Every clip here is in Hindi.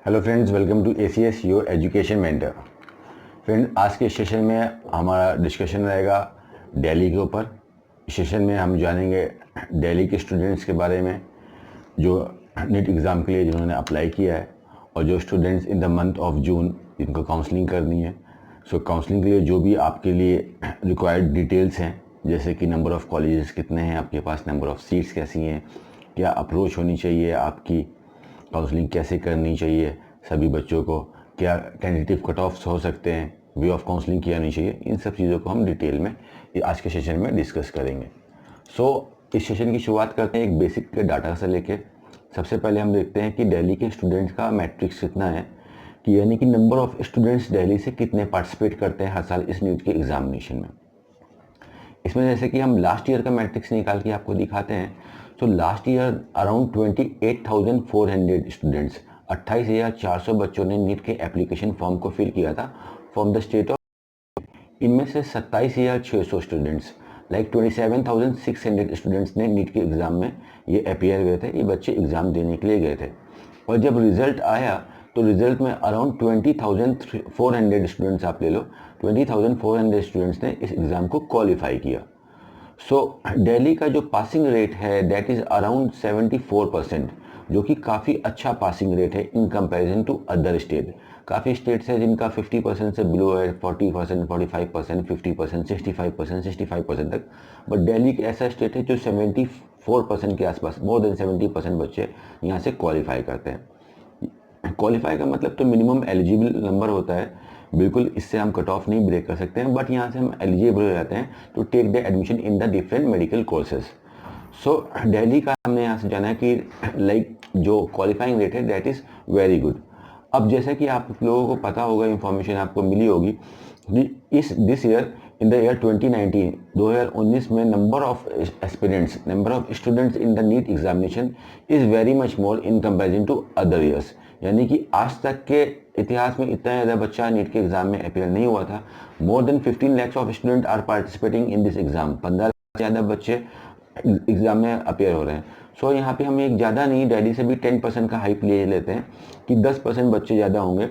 Hello friends, welcome to ACS your education mentor. Friend, आज के सेशन में हमारा डिस्कशन रहेगा दिल्ली के ऊपर। इस सेशन में हम जानेंगे दिल्ली के स्टूडेंट्स के बारे में जो नीट एग्ज़ाम के लिए जिन्होंने अप्लाई किया है और जो students in the month of June जिनको काउंसलिंग करनी है। सो काउंसलिंग के लिए जो भी आपके लिए रिक्वायर्ड डिटेल्स हैं, जैसे कि नंबर ऑफ़ कॉलेजेस कितने हैं आपके पास, नंबर ऑफ़ सीट्स कैसी हैं, क्या अप्रोच होनी चाहिए आपकी, काउंसलिंग कैसे करनी चाहिए सभी बच्चों को, क्या टेंटेटिव कट ऑफ्स हो सकते हैं, वे ऑफ काउंसलिंग किया नहीं चाहिए, इन सब चीज़ों को हम डिटेल में आज के सेशन में डिस्कस करेंगे। इस सेशन की शुरुआत करते हैं एक बेसिक के डाटा से लेके। सबसे पहले हम देखते हैं कि दिल्ली के स्टूडेंट्स का मैट्रिक्स कितना है, कि यानी कि नंबर ऑफ़ स्टूडेंट्स दिल्ली से कितने पार्टिसिपेट करते हैं हर साल इस नीट के एग्जामिनेशन में। इसमें जैसे कि हम लास्ट ईयर का मैट्रिक्स निकाल के आपको दिखाते हैं। तो लास्ट ईयर अराउंड 28,400 स्टूडेंट्स, 28,400 बच्चों ने नीट के एप्लीकेशन फॉर्म को फिल किया था फ्रॉम द स्टेट ऑफ। इनमें से 27,600 स्टूडेंट्स लाइक 27,600 स्टूडेंट्स ने नीट के एग्ज़ाम में ये अपीयर हुए थे, ये बच्चे एग्ज़ाम देने के लिए गए थे। और जब रिज़ल्ट आया तो रिज़ल्ट में अराउंड 20,400 स्टूडेंट्स, आप ले लो 20,400 स्टूडेंट्स ने इस एग्ज़ाम को क्वालिफाई किया। दिल्ली का जो पासिंग रेट है दैट इज़ अराउंड 74%, जो कि काफ़ी अच्छा पासिंग रेट है in comparison to other state. काफ़ी स्टेट्स हैं जिनका 50% से बिलो है, 40%, 45%, 50%, 65%, 65% तक। बट दिल्ली एक ऐसा स्टेट है जो 74% के आसपास, मोर देन 70% बच्चे यहाँ से क्वालिफाई करते हैं। क्वालिफाई का मतलब तो मिनिमम एलिजिबल नंबर होता है, बिल्कुल इससे हम कट ऑफ नहीं ब्रेक कर सकते हैं, बट यहाँ से हम एलिजिबल हो जाते हैं to take the admission in the different medical courses. Delhi का हमने यहाँ से जाना है कि लाइक जो क्वालिफाइंग रेट है दैट इज़ वेरी गुड। अब जैसा कि आप लोगों को पता होगा, इंफॉर्मेशन आपको मिली होगी कि this year in the year 2019 में number of aspirants, number of students in the NEET examination is very much more in comparison to other years. यानी कि आज तक के इतिहास में इतना ज़्यादा बच्चा नीट के एग्ज़ाम में अपीयर नहीं हुआ था। More than 15 lakhs of student are participating in this exam. 15 lakh से ज़्यादा बच्चे एग्ज़ाम में अपीयर हो रहे हैं। यहाँ पे हम एक ज़्यादा नहीं, दिल्ली से भी 10% का हाइप ले लेते हैं कि 10% बच्चे ज़्यादा होंगे।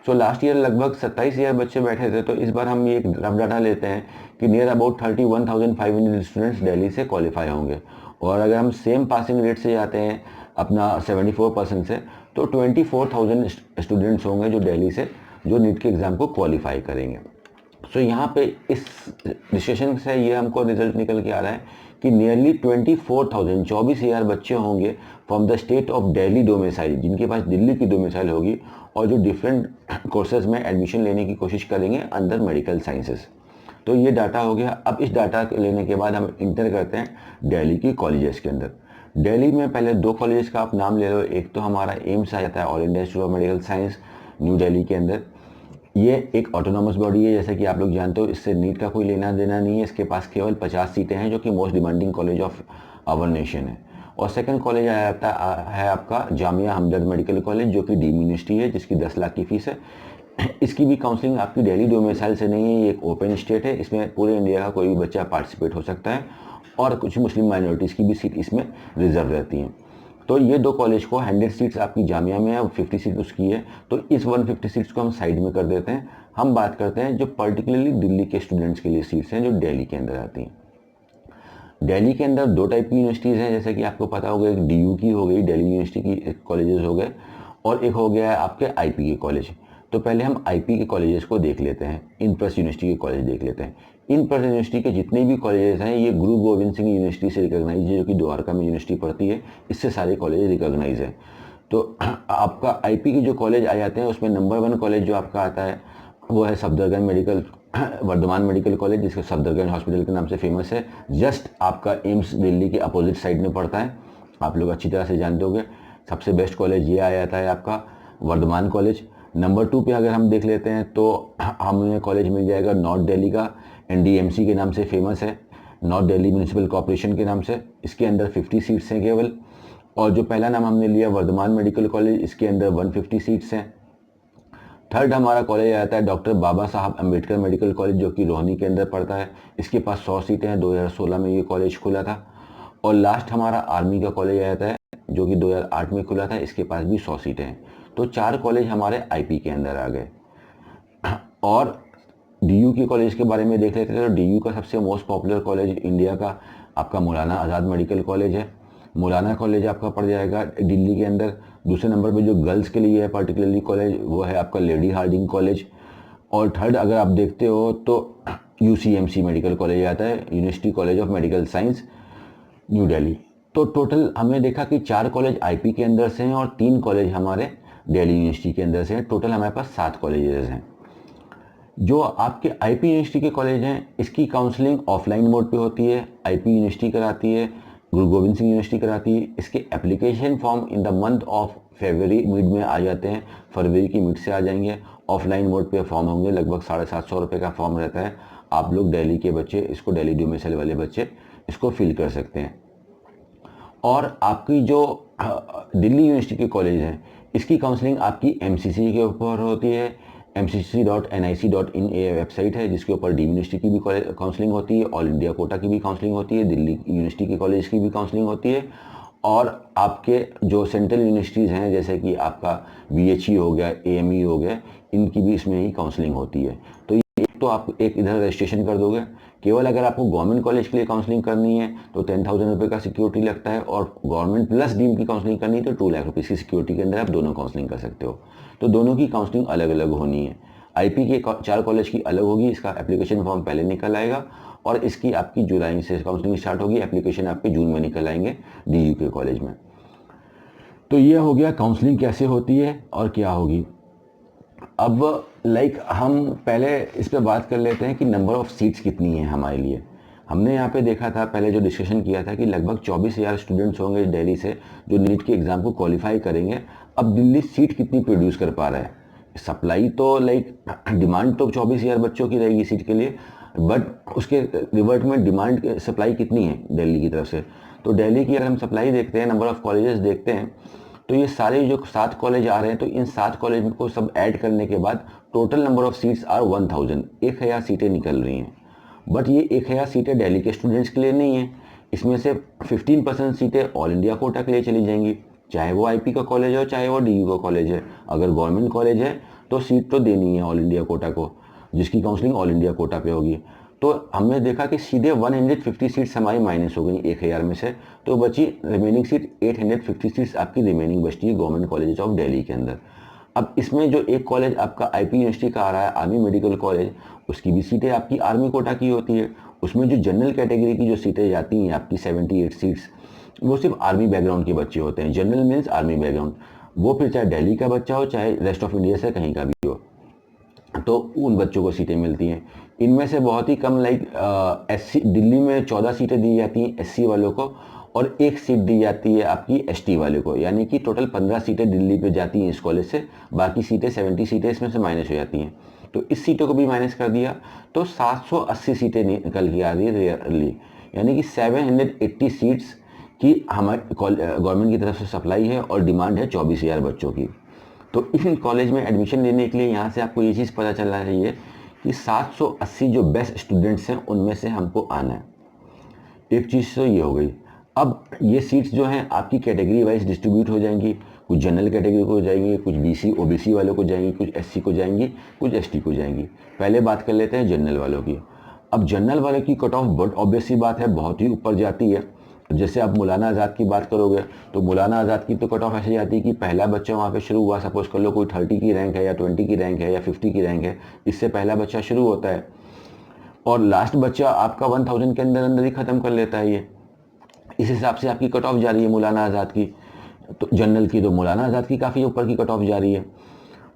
लास्ट ईयर लगभग 27,000 बच्चे बैठे थे, तो इस बार हम ये एक रफ डाटा लेते हैं कि नियर अबाउट 31,500 स्टूडेंट्स दिल्ली से क्वालिफाई होंगे। और अगर हम सेम पासिंग रेट से जाते हैं अपना 74% से, तो 24,000 स्टूडेंट्स होंगे जो दिल्ली से जो नीट के एग्ज़ाम को क्वालिफाई करेंगे। यहाँ पे इस डिस्कशन से ये हमको रिजल्ट निकल के आ रहा है कि नियरली 24,000 बच्चे होंगे from the state of Delhi domicile, जिनके पास दिल्ली की डोमिसाइल होगी और जो डिफरेंट कोर्सेज में एडमिशन लेने की कोशिश करेंगे अंडर मेडिकल साइंसेस। तो ये डाटा हो गया। अब इस डाटा लेने के बाद हम इंटर करते हैं दिल्ली की कॉलेजेस के अंदर। दिल्ली में पहले दो कॉलेजेस का आप नाम ले लो। एक तो हमारा एम्स आ जाता है, all India institute of medical science, new Delhi के अंदर। ये एक ऑटोनॉमस बॉडी है, जैसे कि आप लोग जानते हो। इससे नीट का कोई लेना देना नहीं है। इसके पास केवल 50 सीटें हैं, जो कि most demanding college of our nation है। और सेकंड कॉलेज आ जाता है आपका जामिया हमदर्द मेडिकल कॉलेज, जो कि डीम्ड यूनिवर्सिटी है, जिसकी 10 लाख की फीस है। इसकी भी काउंसलिंग आपकी दिल्ली डोमिसाइल से नहीं है, ये एक ओपन स्टेट है। इसमें पूरे इंडिया का कोई भी बच्चा पार्टिसिपेट हो सकता है और कुछ मुस्लिम माइनॉरिटीज़ की भी सीट इसमें रिजर्व रहती हैं। तो ये दो कॉलेज को 100 सीट्स आपकी जामिया में है और 50 सीट उसकी है। तो इस 150 सीट्स को हम साइड में कर देते हैं। हम बात करते हैं जो पर्टिकुलरली दिल्ली के स्टूडेंट्स के लिए सीट्स हैं जो दिल्ली के अंदर आती हैं। दिल्ली के अंदर दो टाइप की यूनिवर्सिटीज़ हैं, जैसे कि आपको पता होगा। एक DU की हो गई, दिल्ली यूनिवर्सिटी की कॉलेजेस हो गए, और एक हो गया है आपके IP के कॉलेज। तो पहले हम IP के कॉलेजेस को देख लेते हैं, इनप्रस यूनिवर्सिटी के कॉलेज देख लेते हैं। इनप्रस यूनिवर्सिटी के जितने भी कॉलेजेस हैं ये गुरु गोविंद सिंह यूनिवर्सिटी से रिकॉग्नाइज है, जो कि द्वारका में यूनिवर्सिटी पड़ती है। इससे सारे कॉलेज रिकॉग्नाइज है। तो आपका IP के जो कॉलेज आ जाते हैं उसमें नंबर 1 कॉलेज जो आपका आता है वो है Safdarjung medical, Vardhman medical college, जिसका सफदरजंग हॉस्पिटल के नाम से फेमस है। जस्ट आपका एम्स दिल्ली के अपोजिट साइड में पड़ता है, आप लोग अच्छी तरह से जानते होंगे। सबसे बेस्ट कॉलेज ये आ जाता है आपका वर्धमान कॉलेज। नंबर 2 पे अगर हम देख लेते हैं तो हमें कॉलेज मिल जाएगा नॉर्थ दिल्ली का, NDMC के नाम से फेमस है, नॉर्थ दिल्ली म्यूनिसिपल कॉर्पोरेशन के नाम से। इसके अंदर 50 सीट्स हैं केवल। और जो पहला नाम हमने लिया वर्धमान मेडिकल कॉलेज, इसके अंदर 150 सीट्स हैं। थर्ड हमारा कॉलेज आता है डॉक्टर बाबा साहब अम्बेडकर मेडिकल कॉलेज, जो कि रोहनी के अंदर पड़ता है। इसके पास 100 सीटें हैं, 2016 में ये कॉलेज खुला था। और लास्ट हमारा आर्मी का कॉलेज आ जाता है, जो कि 2008 में खुला था। इसके पास भी 100 सीटें हैं। तो 4 कॉलेज हमारे आईपी के अंदर आ गए। और डीयू के कॉलेज के बारे में देख लेते हैं तो डीयू का सबसे मोस्ट पॉपुलर कॉलेज इंडिया का आपका मौलाना आज़ाद मेडिकल कॉलेज है। मौलाना कॉलेज आपका पड़ जाएगा दिल्ली के अंदर। दूसरे नंबर पे जो गर्ल्स के लिए है पर्टिकुलरली कॉलेज वो है आपका लेडी हार्डिंग कॉलेज। और थर्ड अगर आप देखते हो तो यूसीएमसी मेडिकल कॉलेज आता है, university college of medical science new Delhi. तो टोटल हमने देखा कि 4 कॉलेज आईपी के अंदर से हैं और 3 कॉलेज हमारे दिल्ली यूनिवर्सिटी के अंदर से हैं। टोटल हमारे पास 7 कॉलेजेस हैं। जो आपके आईपी यूनिवर्सिटी के कॉलेज हैं इसकी काउंसलिंग ऑफलाइन मोड पे होती है। आईपी यूनिवर्सिटी कराती है, गुरु गोविंद सिंह यूनिवर्सिटी कराती है। इसके application form in the month of February mid में आ जाते हैं, फरवरी की मिड से आ जाएंगे। ऑफलाइन मोड पे फॉर्म होंगे, लगभग 750 रुपये का फॉर्म रहता है। आप लोग दिल्ली के बच्चे इसको, दिल्ली डोमिसाइल वाले बच्चे इसको फिल कर सकते हैं। और आपकी जो दिल्ली यूनिवर्सिटी के कॉलेज हैं इसकी काउंसलिंग आपकी एमसीसी के ऊपर होती है। mcc.nic.in ये वेबसाइट है जिसके ऊपर डी यूनिवर्सिटी की भी काउंसलिंग होती है, ऑल इंडिया कोटा की भी काउंसलिंग होती है, दिल्ली यूनिवर्सिटी के कॉलेज की भी काउंसलिंग होती है। और आपके जो सेंट्रल यूनिवर्सिटीज़ हैं जैसे कि आपका बीएचई हो गया, एएमई हो गया, इनकी भी इसमें ही काउंसलिंग होती है। तो ये तो आप एक इधर रजिस्ट्रेशन कर दोगे। केवल अगर आपको गवर्नमेंट कॉलेज के लिए काउंसलिंग करनी है तो 10,000 रुपये का सिक्योरिटी लगता है, और गवर्नमेंट प्लस डीम की काउंसलिंग करनी है तो 2 लाख रुपये की सिक्योरिटी के अंदर आप दोनों काउंसलिंग कर सकते हो। तो दोनों की काउंसलिंग अलग अलग होनी है। आईपी के 4 कॉलेज की अलग होगी, इसका एप्लीकेशन फॉर्म पहले निकल आएगा, और इसकी आपकी जुलाई से काउंसलिंग स्टार्ट होगी, एप्लीकेशन आपके जून में निकल आएंगे डीयू के कॉलेज में। तो ये हो गया काउंसलिंग कैसे होती है और क्या होगी। अब हम पहले इस पर बात कर लेते हैं कि नंबर ऑफ़ सीट्स कितनी है हमारे लिए। हमने यहाँ पे देखा था, पहले जो डिस्कशन किया था कि लगभग 24,000 स्टूडेंट्स होंगे दिल्ली से जो नीट के एग्ज़ाम को क्वालिफाई करेंगे। अब दिल्ली सीट कितनी प्रोड्यूस कर पा रहा है? सप्लाई तो डिमांड तो 24,000 बच्चों की रहेगी सीट के लिए, बट उसके रिवर्ट में डिमांड सप्लाई कितनी है दिल्ली की तरफ से। तो दिल्ली की अगर हम सप्लाई देखते हैं, नंबर ऑफ़ कॉलेजेस देखते हैं, तो ये सारे जो 7 कॉलेज आ रहे हैं तो इन 7 कॉलेज को सब ऐड करने के बाद total number of seats are 1000, 1000 सीटें निकल रही हैं। बट ये 1000 सीटें दिल्ली के स्टूडेंट्स के लिए नहीं है। इसमें से 15% सीटें ऑल इंडिया कोटा के लिए चली जाएंगी, चाहे वो आईपी का कॉलेज हो चाहे वो डीयू का कॉलेज है। अगर गवर्नमेंट कॉलेज है तो सीट तो देनी है ऑल इंडिया कोटा को, जिसकी काउंसलिंग ऑल इंडिया कोटा पे होगी। तो हमने देखा कि सीधे 150 सीट्स हमारी माइनस हो गई 1000 में से, तो बची रिमेनिंग सीट 850 सीट्स आपकी रिमेनिंग बचती है गवर्नमेंट कॉलेज ऑफ दिल्ली के अंदर। अब इसमें जो एक कॉलेज आपका आईपी यूनिवर्सिटी का आ रहा है, आर्मी मेडिकल कॉलेज, उसकी भी सीटें आपकी आर्मी कोटा की होती है। उसमें जो जनरल कैटेगरी की जो सीटें जाती हैं आपकी 78 सीट्स, वो सिर्फ आर्मी बैकग्राउंड के बच्चे होते हैं। जनरल मीन्स आर्मी बैकग्राउंड, वो फिर चाहे दिल्ली का बच्चा हो चाहे रेस्ट ऑफ इंडिया से कहीं का भी हो, तो उन बच्चों को सीटें मिलती हैं। इनमें से बहुत ही कम एससी, दिल्ली में 14 सीटें दी जाती हैं एससी वालों को, और 1 सीट दी जाती है आपकी एसटी वाले को, यानी कि टोटल 15 सीटें दिल्ली पे जाती हैं इस कॉलेज से। बाकी सीटें 70 सीटें इसमें से माइनस हो जाती हैं। तो इस सीटों को भी माइनस कर दिया तो 780 सीटें निकल के आ रही है रियरली, यानी कि 780 सीट्स की हमारे गवर्नमेंट की तरफ से सप्लाई है और डिमांड है 24,000 बच्चों की। तो इन कॉलेज में एडमिशन लेने के लिए यहाँ से आपको ये चीज़ पता चलना चाहिए कि 780 जो बेस्ट स्टूडेंट्स हैं उनमें से हमको आना है। एक चीज़ तो ये हो गई। अब ये सीट्स जो हैं आपकी कैटेगरी वाइज डिस्ट्रीब्यूट हो जाएंगी, कुछ जनरल कैटेगरी को जाएंगी, कुछ बीसी ओबीसी वालों को जाएंगी, कुछ एससी को जाएंगी, कुछ एसटी को जाएंगी। पहले बात कर लेते हैं जनरल वालों की। अब जनरल वालों की कट ऑफ बहुत ऑब्वियस सी बात है, बहुत ही ऊपर जाती है। जैसे आप मौलाना आज़ाद की बात करोगे तो मौलाना आज़ाद की तो कट ऑफ ऐसे जाती है कि पहला बच्चा वहाँ पे शुरू हुआ, सपोज कर लो कोई 30 की रैंक है या 20 की रैंक है या 50 की रैंक है, इससे पहला बच्चा शुरू होता है और लास्ट बच्चा आपका 1000 के अंदर अंदर ही ख़त्म कर लेता है। ये इस हिसाब से आपकी कट ऑफ जा रही है मौलाना आज़ाद की। तो जनरल की तो मौलाना आज़ाद की काफ़ी ऊपर की कट ऑफ जा रही है।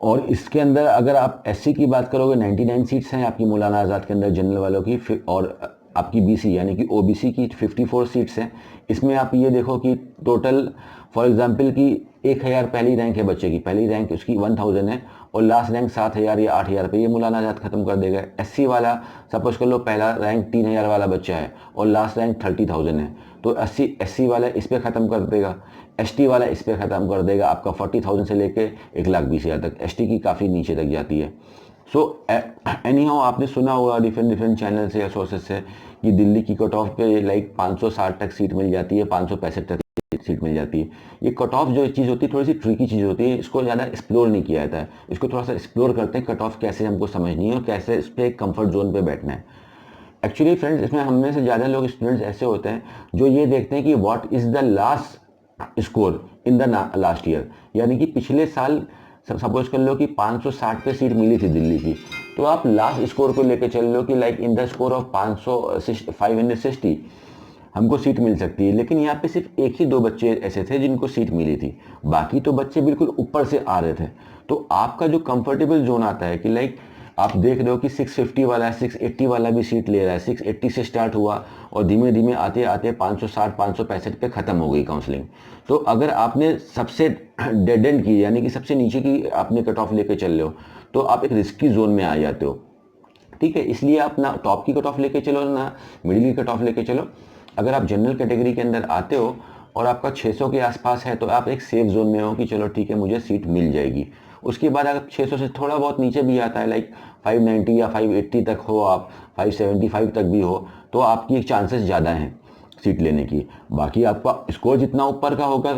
और इसके अंदर अगर आप एससी की बात करोगे 99 सीट्स हैं आपकी मौलाना आज़ाद के अंदर जनरल वालों की, और आपकी बीसी यानी कि ओबीसी की 54 सीट्स हैं। इसमें आप ये देखो कि टोटल फॉर एग्जांपल कि 1000 पहली रैंक है बच्चे की, पहली रैंक उसकी 1000 है और लास्ट रैंक 7000 या 8000 पे ये मौलाना आज़ाद खत्म कर देगा। एससी वाला सपोज कर लो पहला रैंक 3000 वाला बच्चा है और लास्ट रैंक 30,000 है, तो एससी वाला इस पर ख़त्म कर देगा। एसटी वाला इस पर ख़त्म कर देगा आपका 40,000 से लेके 1,20,000 तक। एसटी की काफ़ी नीचे तक जाती है। सो एनी हाउ आपने सुना होगा डिफरेंट चैनल से या सोर्सेज से कि दिल्ली की कट ऑफ पे 560 तक सीट मिल जाती है, 565 तक सीट मिल जाती है। ये कट ऑफ जो चीज़ होती है थोड़ी सी ट्रिकी चीज़ होती है, इसको ज़्यादा एक्सप्लोर नहीं किया जाता है। इसको थोड़ा सा एक्सप्लोर करते हैं, कट ऑफ कैसे हमको समझनी है और कैसे इस पर कंफर्ट जोन पे बैठना है। एक्चुअली फ्रेंड्स, इसमें हम में से ज़्यादा लोग स्टूडेंट्स ऐसे होते हैं जो ये देखते हैं कि what is the last score in the last year, यानी कि पिछले साल सपोज कर लो कि 560 पे सीट मिली थी दिल्ली की, तो आप लास्ट स्कोर को लेकर चल लो कि like in the score of 560 हमको सीट मिल सकती है। लेकिन यहाँ पे सिर्फ एक ही दो बच्चे ऐसे थे जिनको सीट मिली थी, बाकी तो बच्चे बिल्कुल ऊपर से आ रहे थे। तो आपका जो कंफर्टेबल जोन आता है कि लाइक आप देख रहे हो कि 650 वाला 680 वाला भी सीट ले रहा है, 680 से स्टार्ट हुआ और धीमे धीमे आते आते 560 565 पे ख़त्म हो गई काउंसलिंग। तो अगर आपने सबसे डेड एंड की, यानी कि सबसे नीचे की आपने कट ऑफ लेके चल रहे हो, तो आप एक रिस्की जोन में आ जाते हो। ठीक है, इसलिए आप ना टॉप की कट ऑफ लेके चलो ना मिडिल की कट ऑफ लेके चलो। अगर आप जनरल कैटेगरी के अंदर आते हो और आपका 600 के आसपास है, तो आप एक सेफ जोन में हो कि चलो ठीक है मुझे सीट मिल जाएगी। उसके बाद अगर 600 से थोड़ा बहुत नीचे भी आता है, लाइक 590 या 580 तक हो, आप 575 तक भी हो, तो आपकी एक चांसेस ज़्यादा हैं सीट लेने की। बाकी आपका स्कोर जितना ऊपर का होगा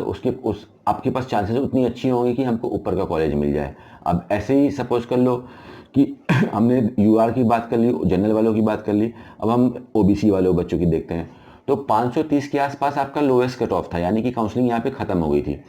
आपके पास चांसेस उतनी अच्छी होंगी कि हमको ऊपर का कॉलेज मिल जाए। अब ऐसे ही सपोज कर लो कि हमने यूआर की बात कर ली, जनरल वालों की बात कर ली, अब हम ओबीसी वालों बच्चों की देखते हैं। तो 530 के आसपास आपका लोएस्ट कट ऑफ था, यानी कि काउंसलिंग यहाँ पे ख़त्म हो गई थी।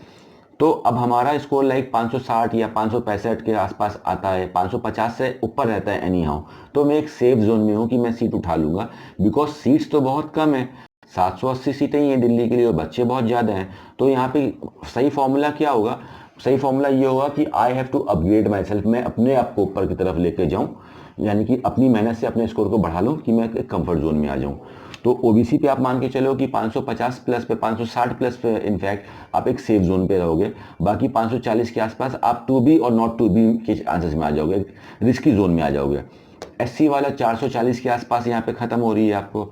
तो अब हमारा स्कोर लाइक 560 या 565 के आसपास आता है, 550 से ऊपर रहता है एनी हाउ, तो मैं एक सेफ जोन में हूँ कि मैं सीट उठा लूँगा। बिकॉज सीट्स तो बहुत कम है, 780 सीटें ही हैं दिल्ली के लिए और बच्चे बहुत ज़्यादा हैं। तो यहाँ पे सही फॉर्मूला क्या होगा? सही फॉर्मूला ये होगा कि I have to upgrade myself, मैं अपने आप को ऊपर की तरफ लेके जाऊँ, यानी कि अपनी मेहनत से अपने स्कोर को बढ़ा लूँ कि मैं एक कंफर्ट जोन में आ जाऊँ। तो ओबीसी पे आप मान के चलो कि 550 प्लस पे, 560 प्लस पे इनफैक्ट आप एक सेफ जोन पे रहोगे। बाकी 540 के आसपास आप टू बी और नॉट टू बी के आंसर्स में आ जाओगे, रिस्की जोन में आ जाओगे। एससी वाला 440 के आसपास यहाँ पे ख़त्म हो रही है आपको,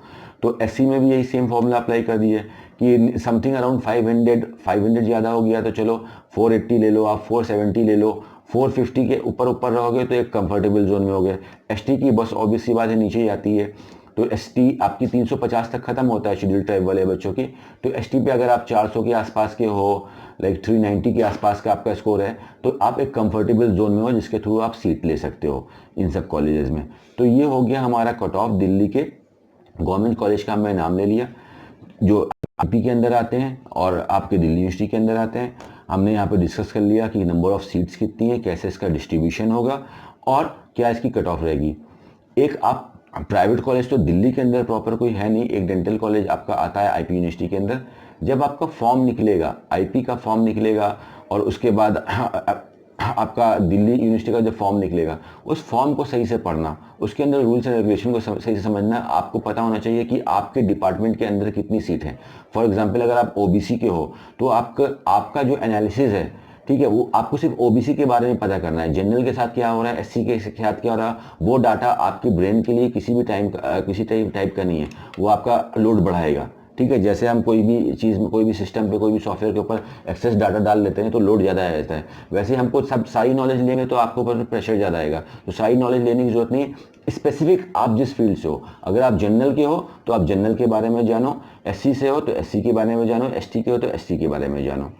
तो एससी में भी यही सेम फॉर्मूला अप्लाई कर दिए कि समथिंग अराउंड 500 ज़्यादा हो गया तो चलो 480 ले लो, आप 470 ले लो, 450 के ऊपर ऊपर रहोगे तो एक कंफर्टेबल जोन में हो गए। एसटी की बस ऑब्वियस सी बात है नीचे ही आती है, तो एसटी आपकी 350 तक ख़त्म होता है शेड्यूल ट्राइब वाले बच्चों की। तो एसटी पे अगर आप 400 के आसपास के हो, लाइक 390 के आसपास का आपका स्कोर है, तो आप एक कंफर्टेबल जोन में हो जिसके थ्रू आप सीट ले सकते हो इन सब कॉलेजेस में। तो ये हो गया हमारा कट ऑफ दिल्ली के गवर्नमेंट कॉलेज का। मैं नाम ले लिया जो यूपी के अंदर आते हैं और आपके दिल्ली यूनिवर्सिटी के अंदर आते हैं। हमने यहाँ पे डिस्कस कर लिया कि नंबर ऑफ़ सीट्स कितनी है, कैसे इसका डिस्ट्रीब्यूशन होगा और क्या इसकी कट ऑफ रहेगी। एक आप प्राइवेट कॉलेज तो दिल्ली के अंदर प्रॉपर कोई है नहीं, एक डेंटल कॉलेज आपका आता है आईपी यूनिवर्सिटी के अंदर। जब आपका फॉर्म निकलेगा, आईपी का फॉर्म निकलेगा और उसके बाद आपका दिल्ली यूनिवर्सिटी का जब फॉर्म निकलेगा, उस फॉर्म को सही से पढ़ना, उसके अंदर रूल्स एंड रेगुलेशन को सही से समझना। आपको पता होना चाहिए कि आपके डिपार्टमेंट के अंदर कितनी सीट है। फॉर एग्जांपल अगर आप ओबीसी के हो तो आपका जो एनालिसिस है, ठीक है, वो आपको सिर्फ ओबीसी के बारे में पता करना है। जनरल के साथ क्या हो रहा है, एससी के साथ क्या हो रहा है, वो डाटा आपके ब्रेन के लिए किसी टाइप का नहीं है, वो आपका लोड बढ़ाएगा। ठीक है, जैसे हम कोई भी चीज़ में, कोई भी सिस्टम पे, कोई भी सॉफ्टवेयर के ऊपर एक्सेस डाटा डाल लेते हैं तो लोड ज़्यादा आ जाता है, वैसे हमको सब सारी नॉलेज लेंगे तो आपके ऊपर प्रेशर ज़्यादा आएगा। तो सारी नॉलेज लेने की जरूरत नहीं है, स्पेसिफिक आप जिस फील्ड से हो। अगर आप जनरल के हो तो आप जनरल के बारे में जानो, एससी से हो तो एससी के बारे में जानो, एसटी के हो तो एसटी के बारे में जानो।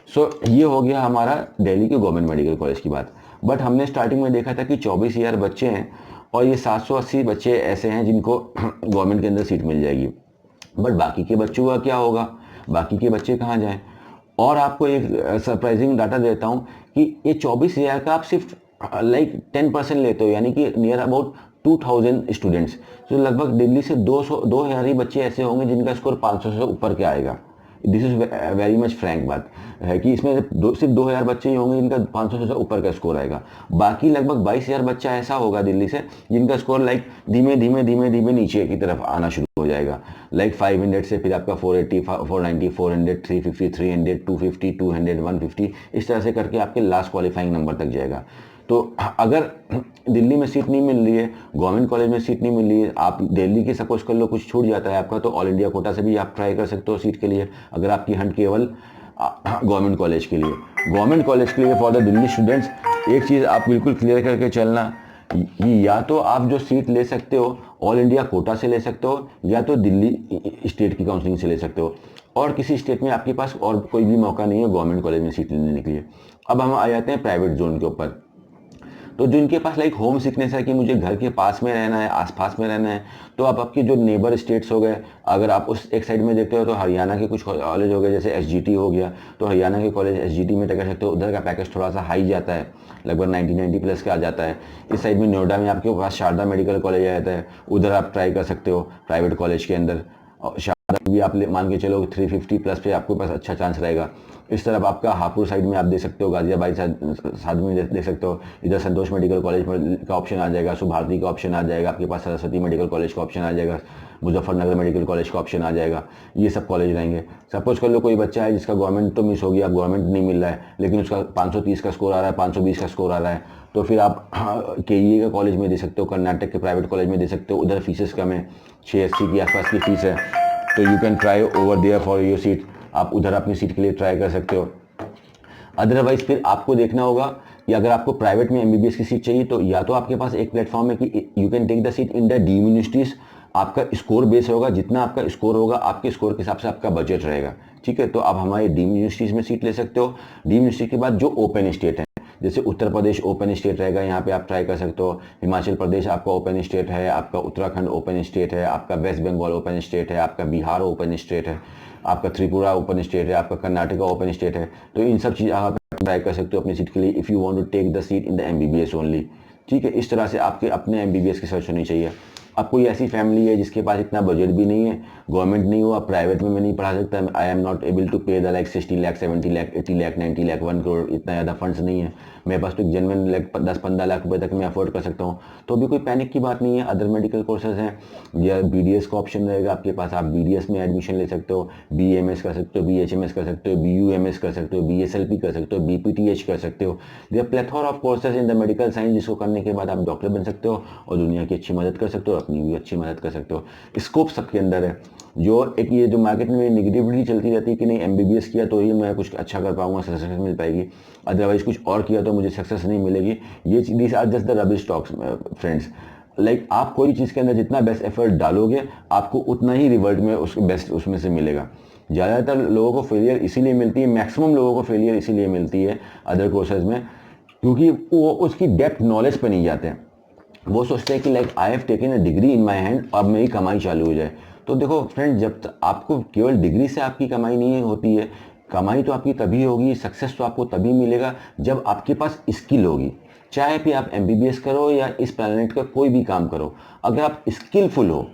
सो ये हो गया हमारा दिल्ली के गवर्नमेंट मेडिकल कॉलेज की बात। बट हमने स्टार्टिंग में देखा था कि 24,000 बच्चे हैं और ये 780 बच्चे ऐसे हैं जिनको गवर्नमेंट के अंदर सीट मिल जाएगी। बट बाकी के बच्चों का क्या होगा, बाकी के बच्चे कहाँ जाएं? और आपको एक सरप्राइजिंग डाटा देता हूँ कि ये 24,000 का आप सिर्फ लाइक 10% लेते हो, यानी कि नियर अबाउट 2000 स्टूडेंट्स। तो लगभग दिल्ली से 2,000 ही बच्चे ऐसे होंगे जिनका स्कोर 500 से ऊपर के आएगा। This is very much Frank बात है कि इसमें सिर्फ 2,000 बच्चे ही होंगे जिनका 500 से ऊपर का स्कोर आएगा। बाकी लगभग 22,000 बच्चा ऐसा होगा दिल्ली से जिनका स्कोर लाइक धीमे धीमे नीचे की तरफ आना शुरू हो जाएगा। लाइक 500 से फिर आपका 480, 490, 400, 350, 300, 250, 200, 150, इस तरह से करके आपके लास्ट क्वालिफाइंग नंबर तक जाएगा। तो अगर दिल्ली में सीट नहीं मिल रही है, गवर्नमेंट कॉलेज में सीट नहीं मिल रही है, आप दिल्ली के सपोज कर लो कुछ छूट जाता है आपका, तो ऑल इंडिया कोटा से भी आप ट्राई कर सकते हो सीट के लिए, अगर आपकी हंट केवल गवर्नमेंट कॉलेज के लिए। गवर्नमेंट कॉलेज के लिए फॉर द दिल्ली स्टूडेंट्स एक चीज़ आप बिल्कुल क्लियर करके चलना, या तो आप जो सीट ले सकते हो ऑल इंडिया कोटा से ले सकते हो, या तो दिल्ली स्टेट की काउंसलिंग से ले सकते हो। और किसी स्टेट में आपके पास और कोई भी मौका नहीं है गवर्नमेंट कॉलेज में सीट लेने के लिए। अब हम आ जाते हैं प्राइवेट जोन के ऊपर। तो जिनके पास लाइक होम सिकनेस है कि मुझे घर के पास में रहना है, आसपास में रहना है, तो आप आपके जो नेबर स्टेट्स हो गए, अगर आप उस एक साइड में देखते हो तो हरियाणा के कुछ कॉलेज हो गए, जैसे एसजीटी हो गया, तो हरियाणा के कॉलेज एसजीटी में कर सकते हो। उधर का पैकेज थोड़ा सा हाई जाता है, लगभग 90 प्लस का आ जाता है। इस साइड में नोएडा में आपके पास शारदा मेडिकल कॉलेज आ जाता है, उधर आप ट्राई कर सकते हो प्राइवेट कॉलेज के अंदर। और शारदा भी आप मान के चलो 350 प्लस पे आपके पास अच्छा चांस रहेगा। इस तरफ आपका हापुड़ साइड में आप देख सकते हो, गाजियाबाद साइड में देख सकते हो, इधर संतोष मेडिकल कॉलेज का ऑप्शन आ जाएगा, सुभारती का ऑप्शन आ जाएगा, आपके पास सरस्वती मेडिकल कॉलेज का ऑप्शन आ जाएगा, मुजफ्फरनगर मेडिकल कॉलेज का ऑप्शन आ जाएगा। ये सब कॉलेज रहेंगे। सपोज कर लो कोई बच्चा है जिसका गवर्नमेंट तो मिस हो गया, गवर्नमेंट नहीं मिल रहा है, लेकिन उसका 530 का स्कोर आ रहा है, 520 का स्कोर आ रहा है, तो फिर आप के का कॉलेज में दे सकते हो, कर्नाटक के प्राइवेट कॉलेज में दे सकते हो। उधर फीसेस कम है, 680 के आसपास की फीस है, तो you can try over there for your seat. आप उधर अपनी सीट के लिए ट्राई कर सकते हो। अदरवाइज फिर आपको देखना होगा कि अगर आपको प्राइवेट में एमबीबीएस की सीट चाहिए, तो या तो आपके पास एक प्लेटफॉर्म है कि you can take the seat in the deemed universities. आपका स्कोर बेस होगा, जितना आपका स्कोर होगा आपके स्कोर के हिसाब से आपका बजट रहेगा, ठीक है। तो आप हमारे डीम्ड यूनिवर्सिटीज में सीट ले सकते हो। डीम्ड यूनिवर्सिटी के बाद जो ओपन स्टेट है, जैसे उत्तर प्रदेश ओपन स्टेट रहेगा, यहाँ पे आप ट्राई कर सकते हो। हिमाचल प्रदेश आपका ओपन स्टेट है, आपका उत्तराखंड ओपन स्टेट है, आपका वेस्ट बंगाल ओपन स्टेट है, आपका बिहार ओपन स्टेट है, आपका त्रिपुरा ओपन स्टेट है, आपका कर्नाटका ओपन स्टेट है। तो इन सब चीज़ आप ट्राई कर सकते हो अपनी सीट के लिए, if you want to take the seat in the MBBS only, ठीक है। इस तरह से आपके अपने एमबीबीएस की सर्च होनी चाहिए। अब कोई ऐसी फैमिली है जिसके पास इतना बजट भी नहीं है, गवर्नमेंट नहीं हुआ, प्राइवेट में मैं नहीं पढ़ा सकता, I am not able to pay the like 60 lakh 70 lakh 80 lakh 90 lakh 1 crore, इतना ज़्यादा फंड्स नहीं है मेरे पास, तो जेनवन लाइक 10-15 लाख रुपए तक मैं अफोर्ड कर सकता हूँ, तो भी कोई पैनिक की बात नहीं है। अदर मेडिकल कोर्सेज हैं या बीडीएस का ऑप्शन रहेगा आपके पास, आप बीडीएस में एडमिशन ले सकते हो, बीएमएस कर सकते हो, बीएचएमएस कर सकते हो, बीयूएमएस कर सकते हो, बीएसएलपी कर सकते हो, बीपीटीएच कर सकते हो। There plethora of courses in the medical science, जिसको करने के बाद आप डॉक्टर बन सकते हो और दुनिया की अच्छी मदद कर सकते हो, अपनी भी अच्छी मदद कर सकते हो। स्कोप सबके अंदर है। जो एक ये जो मार्केट में नेगेटिविटी चलती रहती है कि नहीं एमबीबीएस किया तो ही मैं कुछ अच्छा कर पाऊंगा, सक्सेस मिल पाएगी, अदरवाइज कुछ और किया तो मुझे सक्सेस नहीं मिलेगी, ये these are just the rubbish talks friends. Like आप कोई चीज़ के अंदर जितना बेस्ट एफर्ट डालोगे आपको उतना ही रिवर्ट में उसके बेस्ट उसमें से मिलेगा। ज़्यादातर लोगों को फेलियर इसीलिए मिलती है, मैक्सिमम लोगों को फेलियर इसीलिए मिलती है अदर कोर्सेज में, क्योंकि वो उसकी डेप्थ नॉलेज पर नहीं जाते हैं। वो सोचते हैं कि like I have taken a degree in my hand, अब मेरी कमाई चालू हो जाए। तो देखो फ्रेंड, जब आपको केवल डिग्री से आपकी कमाई नहीं होती है, कमाई तो आपकी तभी होगी, सक्सेस तो आपको तभी मिलेगा जब आपके पास स्किल होगी। चाहे फिर आप एमबीबीएस करो या इस प्लैनेट का कोई भी काम करो, अगर आप स्किलफुल हो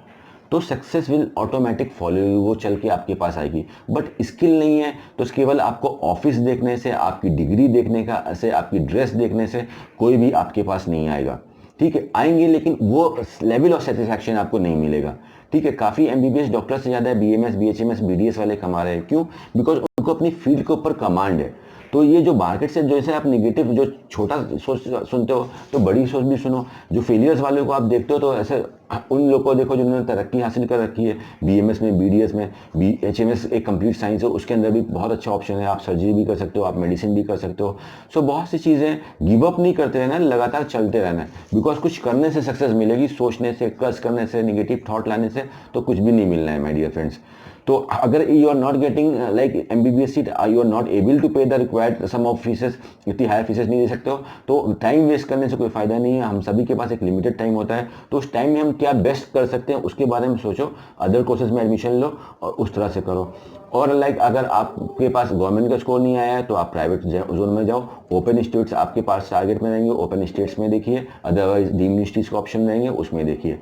तो success will automatic follow you, वो चल के आपके पास आएगी। बट स्किल नहीं है तो केवल आपको ऑफिस देखने से, आपकी डिग्री देखने का से, आपकी ड्रेस देखने से कोई भी आपके पास नहीं आएगा, ठीक है। आएंगे लेकिन वो लेवल ऑफ सेटिस्फैक्शन आपको नहीं मिलेगा, ठीक है। काफ़ी एमबीबीएस डॉक्टर से ज़्यादा बीएमएस बीएचएमएस बीडीएस वाले कमा रहे हैं, क्यों? बिकॉज उनको अपनी फील्ड के ऊपर कमांड है। तो ये जो मार्केट से जैसे आप नेगेटिव जो छोटा सोच सुनते हो तो बड़ी सोच भी सुनो। जो फेलियर्स वाले को आप देखते हो तो ऐसे उन लोगों को देखो जिन्होंने तरक्की हासिल कर रखी है, बीएमएस में, बीडीएस में, बीएचएमएस एक कंप्लीट साइंस है, उसके अंदर भी बहुत अच्छा ऑप्शन है। आप सर्जरी भी कर सकते हो, आप मेडिसिन भी कर सकते हो। सो बहुत सी चीज़ें, गिव अप नहीं करते रहना, लगातार चलते रहना है। बिकॉज कुछ करने से सक्सेस मिलेगी, सोचने से, कर्ज करने से, निगेटिव थॉट लाने से तो कुछ भी नहीं मिलना है माय डियर फ्रेंड्स। तो अगर you are not getting like MBBS seat, you are not able to pay the required sum of fees, इतनी हायर फीसेस नहीं दे सकते हो, तो टाइम वेस्ट करने से कोई फायदा नहीं है। हम सभी के पास एक लिमिटेड टाइम होता है, तो उस टाइम में हम क्या बेस्ट कर सकते हैं उसके बारे में सोचो, अदर कोर्सेज में एडमिशन लो और उस तरह से करो। और लाइक अगर आपके पास गवर्नमेंट का स्कोर नहीं आया है तो आप प्राइवेट जोन में जाओ, ओपन स्टेट्स आपके पास टारगेट में रहेंगे, ओपन स्टेट्स में देखिए, अदरवाइज डीम्ड यूनिवर्सिटीज का ऑप्शन रहेंगे उसमें देखिए।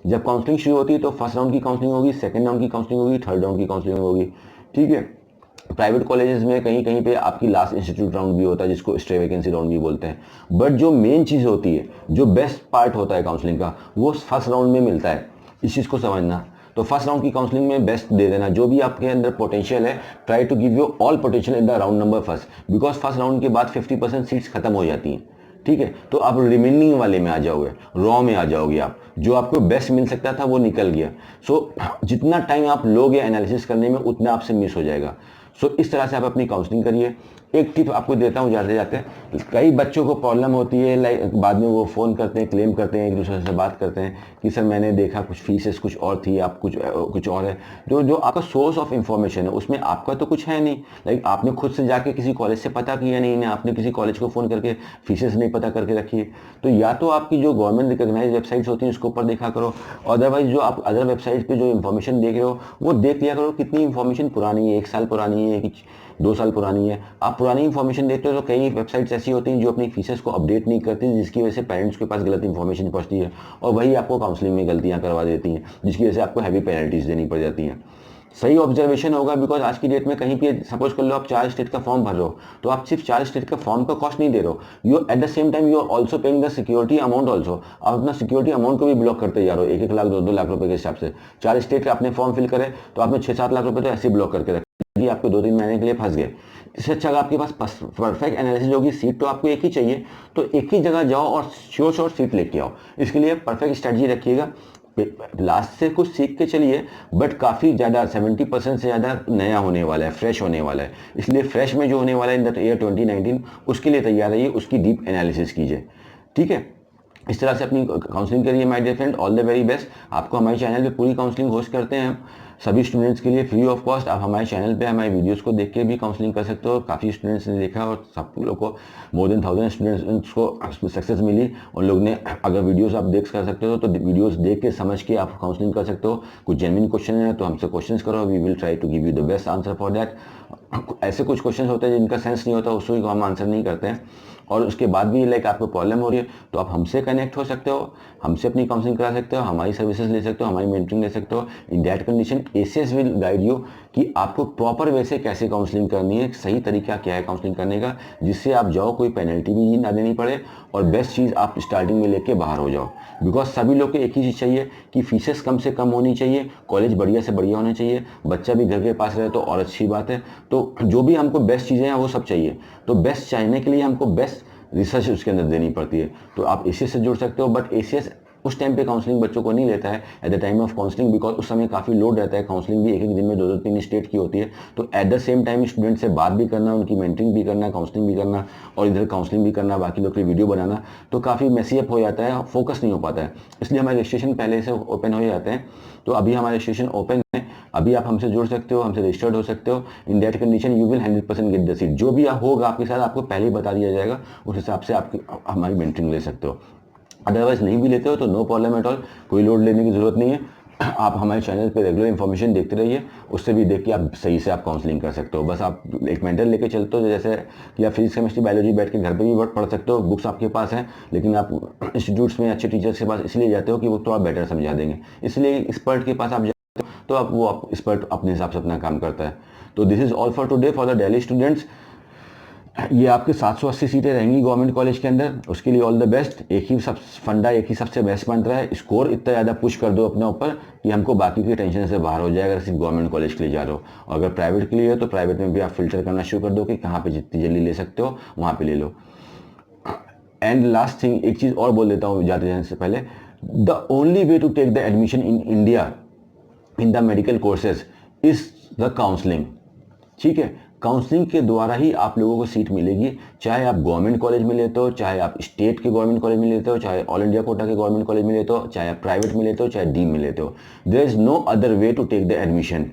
जब काउंसलिंग शुरू होती है तो फर्स्ट राउंड की काउंसलिंग होगी, सेकंड राउंड की काउंसलिंग होगी, थर्ड राउंड की काउंसलिंग होगी, ठीक है। प्राइवेट कॉलेजेस में कहीं कहीं पे आपकी लास्ट इंस्टीट्यूट राउंड भी होता है, जिसको स्टे वैकेंसी राउंड भी बोलते हैं। बट जो मेन चीज़ होती है, जो बेस्ट पार्ट होता है काउंसलिंग का, वो फर्स्ट राउंड में मिलता है। इस चीज़ को समझना। तो फर्स्ट राउंड की काउंसलिंग में बेस्ट दे देना, जो भी आपके अंदर पोटेंशियल है, try to give you all potential in the round number first, because first round के बाद 50% सीट्स खत्म हो जाती हैं, ठीक है। तो आप रिमेनिंग वाले में आ जाओगे, रॉ में आ जाओगे आप, जो आपको बेस्ट मिल सकता था वो निकल गया। सो जितना टाइम आप लोगे एनालिसिस करने में उतना आपसे मिस हो जाएगा। सो इस तरह से आप अपनी काउंसलिंग करिए। एक टिप आपको देता हूँ जाते जाते, कई बच्चों को प्रॉब्लम होती है, लाइक बाद में वो फ़ोन करते हैं, क्लेम करते हैं, एक दूसरे से बात करते हैं कि सर मैंने देखा कुछ फीसेस कुछ और थी, आप कुछ और है। जो जो आपका सोर्स ऑफ इंफॉर्मेशन है उसमें आपका तो कुछ है नहीं, लाइक आपने खुद से जाके किसी कॉलेज से पता किया नहीं है, आपने किसी कॉलेज को फ़ोन करके फीसेस नहीं पता करके रखी है। तो या तो आपकी जो गवर्नमेंट रिकॉग्नाइज वेबसाइट्स होती हैं उसके ऊपर देखा करो, अदरवाइज जो आप अदर वेबसाइट पे जो इन्फॉर्मेशन देख रहे हो वो देख लिया करो कितनी इन्फॉर्मेशन पुरानी है, 1 साल पुरानी है कि 2 साल पुरानी है। आप पुरानी इन्फॉर्मेशन देखते हो तो कई वेबसाइट्स ऐसी होती हैं जो अपनी फीसेस को अपडेट नहीं करती, जिसकी वजह से पेरेंट्स के पास गलत इन्फॉर्मेशन पहुंचती है और वही आपको काउंसलिंग में गलतियां करवा देती हैं, जिसकी वजह से आपको हैवी पेनल्टीज देनी पड़ जाती हैं। सही ऑब्जर्वेशन होगा, बिकॉज आज की डेट में कहीं पे सपोज कर लो आप 4 स्टेट का फॉर्म भर रहे हो, तो आप सिर्फ 4 स्टेट का फॉर्म का कॉस्ट नहीं दे रहे हो, you at the same time you are also paying the security amount also. आप अपना सिक्योरिटी अमाउंट को भी ब्लॉक करते जा रहे हो, 1-1 लाख 2-2 लाख रुपए के हिसाब से। 4 स्टेट का आपने फॉर्म फिल करे तो आपने 6-7 लाख रुपए तो ऐसे ब्लॉक करके रखे, आपको 2-3 महीने के लिए फंस गए। इससे अच्छा अगर आपके पास परफेक्ट एनालिसिस होगी, सीट तो आपको एक ही चाहिए, तो एक ही जगह जाओ और श्योर सीट लेके आओ। इसके लिए परफेक्ट स्ट्रेटजी रखिएगा, लास्ट से कुछ सीख के चलिए, बट काफ़ी ज़्यादा 70% से ज़्यादा नया होने वाला है, फ्रेश होने वाला है। इसलिए फ्रेश में जो होने वाला है इन द ईयर 2019 उसके लिए तैयार रहिए, उसकी डीप एनालिसिस कीजिए। ठीक है, इस तरह से अपनी काउंसलिंग करिए my dear friend, all the very best. आपको हमारे चैनल पे पूरी काउंसलिंग होस्ट करते हैं हम सभी स्टूडेंट्स के लिए फ्री ऑफ कॉस्ट। आप हमारे चैनल पे हमारे वीडियोस को देख के भी काउंसलिंग कर सकते हो। काफ़ी स्टूडेंट्स ने देखा और सब लोग को मोर देन 1000 स्टूडेंट्स को सक्सेस मिली। उन लोग ने, अगर वीडियोस आप देख कर सकते हो तो वीडियोस देख के समझ के आप काउंसलिंग कर सकते हो। कुछ जेन्युइन क्वेश्चन है तो हमसे क्वेश्चन करो, we will try to give you the best answer for that. ऐसे कुछ क्वेश्चन होते हैं जिनका सेंस नहीं होता, उसको हम आंसर नहीं करते हैं, और उसके बाद भी लाइक आपको प्रॉब्लम हो रही है तो आप हमसे कनेक्ट हो सकते हो, हमसे अपनी काउंसलिंग करा सकते हो, हमारी सर्विसेज ले सकते हो, हमारी मेंटरिंग ले सकते हो। In that condition ACS will guide you कि आपको प्रॉपर वे से कैसे काउंसलिंग करनी है, सही तरीका क्या है काउंसलिंग करने का, जिससे आप जाओ कोई पेनल्टी भी ना देनी पड़े और बेस्ट चीज़ आप स्टार्टिंग में लेके बाहर हो जाओ। बिकॉज सभी लोग को एक ही चीज़ चाहिए कि फीसेस कम से कम होनी चाहिए, कॉलेज बढ़िया से बढ़िया होना चाहिए, बच्चा भी घर के पास रहे तो और अच्छी बात है। तो जो भी हमको बेस्ट चीज़ें हैं वो सब चाहिए, तो बेस्ट चाहने के लिए हमको बेस्ट रिसर्च उसके अंदर देनी पड़ती है। तो आप एसीएस से जुड़ सकते हो, बट एसीएस उस टाइम पे काउंसलिंग बच्चों को नहीं लेता है at the time of counselling, because उस समय काफ़ी लोड रहता है। काउंसलिंग भी एक दिन में 2-3 स्टेट की होती है, तो eight the same time student से बात भी करना, उनकी मेंटरिंग भी करना, काउंसलिंग भी करना और इधर काउंसलिंग भी करना, बाकी लोग के वीडियो बनाना, तो काफ़ी मैसी अप हो जाता है, फोकस नहीं हो पाता है। इसलिए हमारे रजिस्ट्रेशन पहले से ओपन हो जाते हैं। तो अभी हमारे रजिस्ट्रेशन ओपन है, अभी आप हमसे जुड़ सकते हो, हमसे रजिस्टर्ड हो सकते हो। In that condition you will 100% get the seat. जो भी होगा आपके साथ आपको पहले ही बता दिया जाएगा, उस हिसाब से आपकी हमारी मेंटरिंग ले सकते हो। अदरवाइज नहीं भी लेते हो तो नो प्रॉब्लम एट ऑल, कोई लोड लेने की जरूरत नहीं है। आप हमारे चैनल पे रेगुलर इन्फॉर्मेशन देखते रहिए, उससे भी देख के आप सही से आप काउंसलिंग कर सकते हो। बस आप एक मेंटर लेके चलते हो, जैसे कि आप फिजिक्स केमिस्ट्री बायोलॉजी बैठ के घर पे भी पढ़ सकते हो, बुक्स आपके पास हैं, लेकिन आप इंस्टीट्यूट्स में अच्छे टीचर्स के पास इसलिए जाते हो कि वो थोड़ा बेटर समझा देंगे, इसलिए एक्सपर्ट के पास आप जाते हो, तो आप वो एक्सपर्ट अपने हिसाब से अपना काम करता है। तो this is all for today for the Delhi students. ये आपके 780 सीटें रहेंगी गवर्नमेंट कॉलेज के अंदर, उसके लिए ऑल द बेस्ट। एक ही सब फंडा, एक ही सबसे बेस्ट मंत्र है, स्कोर इतना ज़्यादा पुश कर दो अपने ऊपर कि हमको बाकी की टेंशन से बाहर हो जाए अगर सिर्फ गवर्नमेंट कॉलेज के लिए जा रहे हो। और अगर प्राइवेट के लिए है तो प्राइवेट में भी आप फिल्टर करना शुरू कर दो कि कहाँ पे जितनी जल्दी ले सकते हो वहाँ पे ले लो। एंड लास्ट थिंग, एक चीज़ और बोल देता हूँ जाते जाने से पहले, the only way to take the admission in India in the medical courses is the counselling. ठीक है, काउंसलिंग के द्वारा ही आप लोगों को सीट मिलेगी, चाहे आप गवर्नमेंट कॉलेज में लेते हो, चाहे आप स्टेट के गवर्नमेंट कॉलेज में लेते हो, चाहे ऑल इंडिया कोटा के गवर्नमेंट कॉलेज में लेते हो, चाहे आप प्राइवेट में लेते हो, चाहे डीम में लेते हो। There is no other way to take the admission.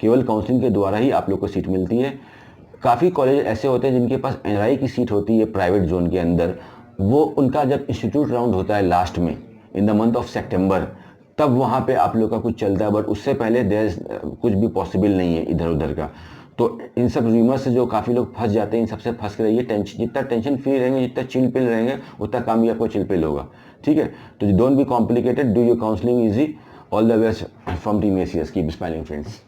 केवल काउंसलिंग के द्वारा ही आप लोग को सीट मिलती है। काफ़ी कॉलेज ऐसे होते हैं जिनके पास एनआरआई की सीट होती है प्राइवेट जोन के अंदर, वो उनका जब इंस्टीट्यूट राउंड होता है लास्ट में in the month of September, तब वहाँ पे आप लोग का कुछ चलता है, बट उससे पहले देयर कुछ भी पॉसिबल नहीं है इधर उधर का। तो इन सब रूमर से जो काफ़ी लोग फंस जाते हैं, इन सबसे फंस के रहिए। टेंशन, जितना टेंशन फ्री रहेंगे, जितना चिल पिल रहेंगे, उतना काम भी आपको चिल पिल होगा। ठीक है, तो don't be complicated, do your counselling easy. All the best from team ACS, keep smiling friends.